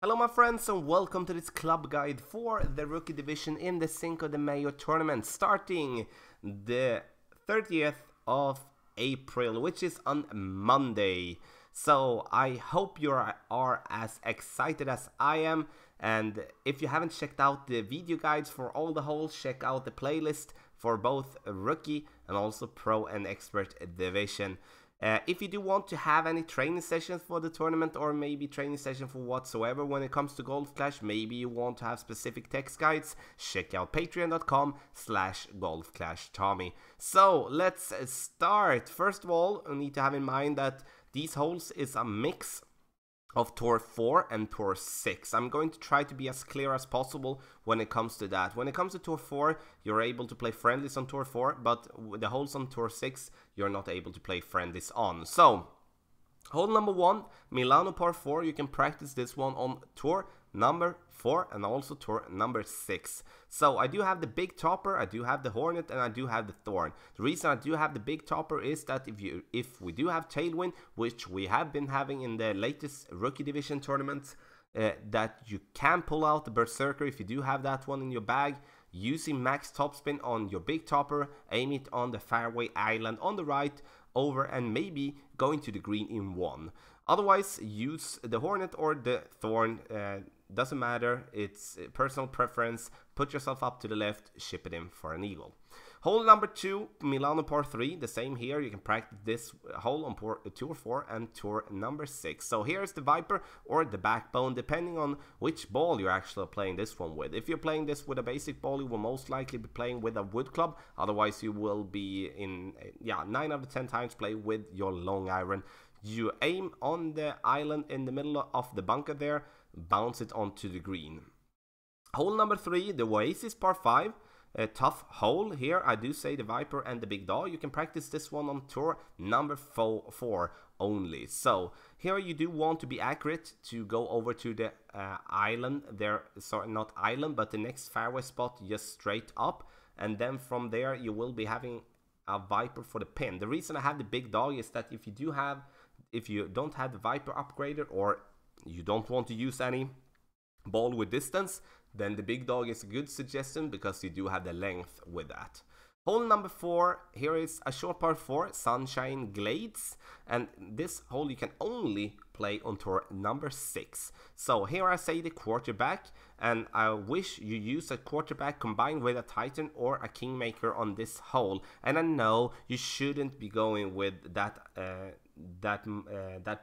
Hello my friends and welcome to this club guide for the rookie division in the Cinco de Mayo tournament starting the 30th of April, which is on Monday. So I hope you are as excited as I am, and if you haven't checked out the video guides for all the holes, check out the playlist for both rookie and also pro and expert division. If you do want to have any training sessions for the tournament or maybe training session for whatsoever when it comes to Golf Clash, maybe you want to have specific text guides, check out patreon.com/golfclashtommy. So let's start. First of all, we need to have in mind that these holes is a mix of Tour 4 and Tour 6. I'm going to try to be as clear as possible when it comes to that. When it comes to Tour 4, you're able to play friendlies on Tour 4, but the holes on Tour 6, you're not able to play friendlies on. So, hole number 1, Milano par 4, you can practice this one on Tour number 4 and also Tour number 6. So I do have the big topper, I do have the Hornet, and I do have the Thorn. The reason I do have the big topper is that if we do have tailwind, which we have been having in the latest rookie division tournaments, that you can pull out the Berserker if you do have that one in your bag, using max topspin on your big topper, aim it on the fairway island on the right, over and maybe going to the green in one. Otherwise, use the Hornet or the Thorn, doesn't matter, it's personal preference. Put yourself up to the left, ship it in for an eagle. Hole number 2, Milano par 3, the same here. You can practice this hole on Tour 4 and Tour number 6. So here's the Viper or the Backbone, depending on which ball you're actually playing this one with. If you're playing this with a basic ball, you will most likely be playing with a wood club. Otherwise, you will be in, 9 out of 10 times play with your long iron. You aim on the island in the middle of the bunker there, bounce it onto the green. Hole number 3, the Oasis par 5. A tough hole here. I do say the Viper and the Big Dog. You can practice this one on Tour number 4 only. So here you do want to be accurate to go over to the island there. Sorry, not island, but the next fairway spot just straight up. And then from there you will be having a Viper for the pin. The reason I have the Big Dog is that if you don't have the Viper upgraded or you don't want to use any ball with distance, then the Big Dog is a good suggestion because you do have the length with that. Hole number 4, here is a short par 4, Sunshine Glaze, and this hole you can only play on Tour number 6. So here I say the quarterback, and I wish you use a quarterback combined with a Titan or a Kingmaker on this hole. And I know you shouldn't be going with that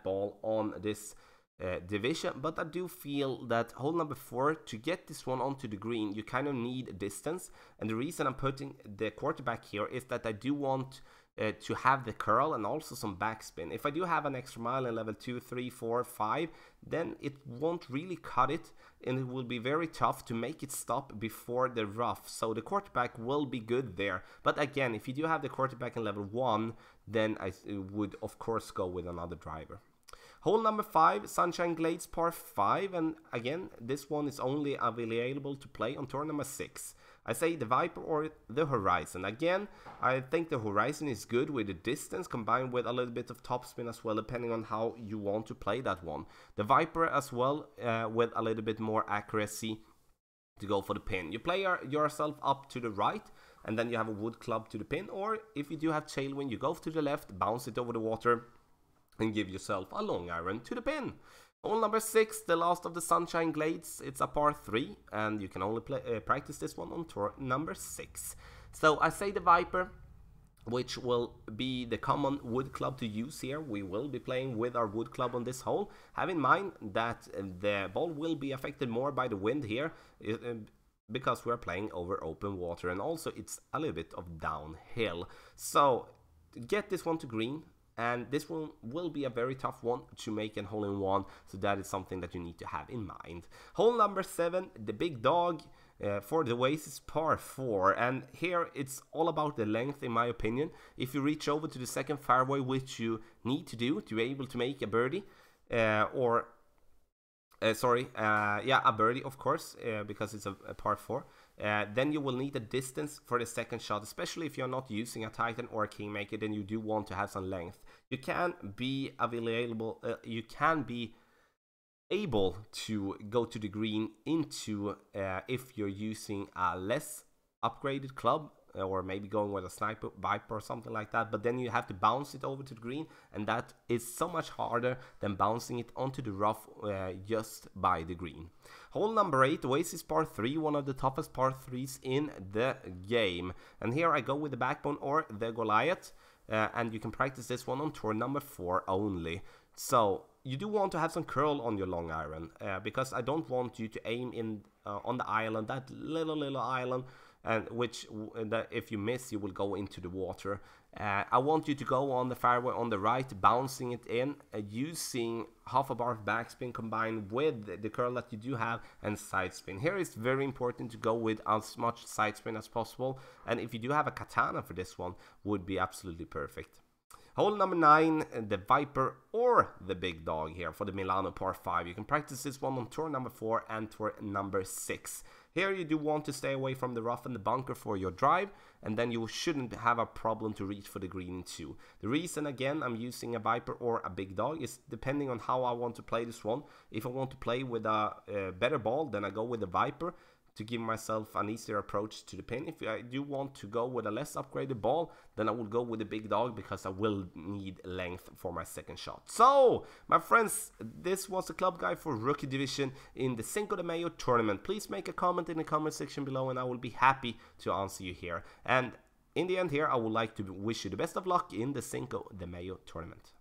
ball on this division, but I do feel that hole number 4, to get this one onto the green, you kind of need distance. And the reason I'm putting the quarterback here is that I do want to have the curl and also some backspin. If I do have an extra mile in level 2, 3, 4, 5, then it won't really cut it, and it will be very tough to make it stop before the rough. So the quarterback will be good there. But again, if you do have the quarterback in level 1, then I would of course go with another driver. Hole number 5, Sunshine Glaze par 5, and again, this one is only available to play on Tour number 6. I say the Viper or the Horizon. Again, I think the Horizon is good with the distance combined with a little bit of topspin as well, depending on how you want to play that one. The Viper as well, with a little bit more accuracy to go for the pin. You play yourself up to the right, and then you have a wood club to the pin, or if you do have tailwind, you go to the left, bounce it over the water, and give yourself a long iron to the pin. Hole number 6, the last of the Sunshine Glades. It's a par 3, and you can only practice this one on Tour number 6. So I say the Viper, which will be the common wood club to use here. We will be playing with our wood club on this hole. Have in mind that the ball will be affected more by the wind here, because we're playing over open water, and also it's a little bit of downhill. So get this one to green. And this one will be a very tough one to make a hole-in-one, so that is something that you need to have in mind. Hole number 7, the Big Dog for the Oasis par 4. And here it's all about the length, in my opinion. If you reach over to the second fairway, which you need to do to be able to make a birdie, a birdie, of course, because it's a par 4. Then you will need a distance for the second shot, especially if you're not using a Titan or a Kingmaker, then you do want to have some length. You can be available, able to go to the green into if you're using a less upgraded club, or maybe going with a sniper viper or something like that, but then you have to bounce it over to the green, and that is so much harder than bouncing it onto the rough just by the green. Hole number 8, Oasis par 3, one of the toughest par 3s in the game, and here I go with the backbone or the Goliath, and you can practice this one on tour number 4 only. So you do want to have some curl on your long iron, because I don't want you to aim in on the island, that little island, and which if you miss you will go into the water. I want you to go on the fairway on the right, bouncing it in, using half a bar of backspin combined with the curl that you do have and side spin. Here it's very important to go with as much side spin as possible, and if you do have a katana for this one, would be absolutely perfect. Hole number 9, the Viper or the Big Dog here for the Milano par 5. You can practice this one on tour number 4 and tour number 6. Here you do want to stay away from the rough and the bunker for your drive, and then you shouldn't have a problem to reach for the green too. The reason again I'm using a Viper or a Big Dog is depending on how I want to play this one. If I want to play with a better ball, then I go with the Viper to give myself an easier approach to the pin. If I do want to go with a less upgraded ball, then I will go with the Big Dog, because I will need length for my second shot. So, my friends, this was the club guide for Rookie Division in the Cinco de Mayo Tournament. Please make a comment in the comment section below, and I will be happy to answer you here. And in the end here, I would like to wish you the best of luck in the Cinco de Mayo Tournament.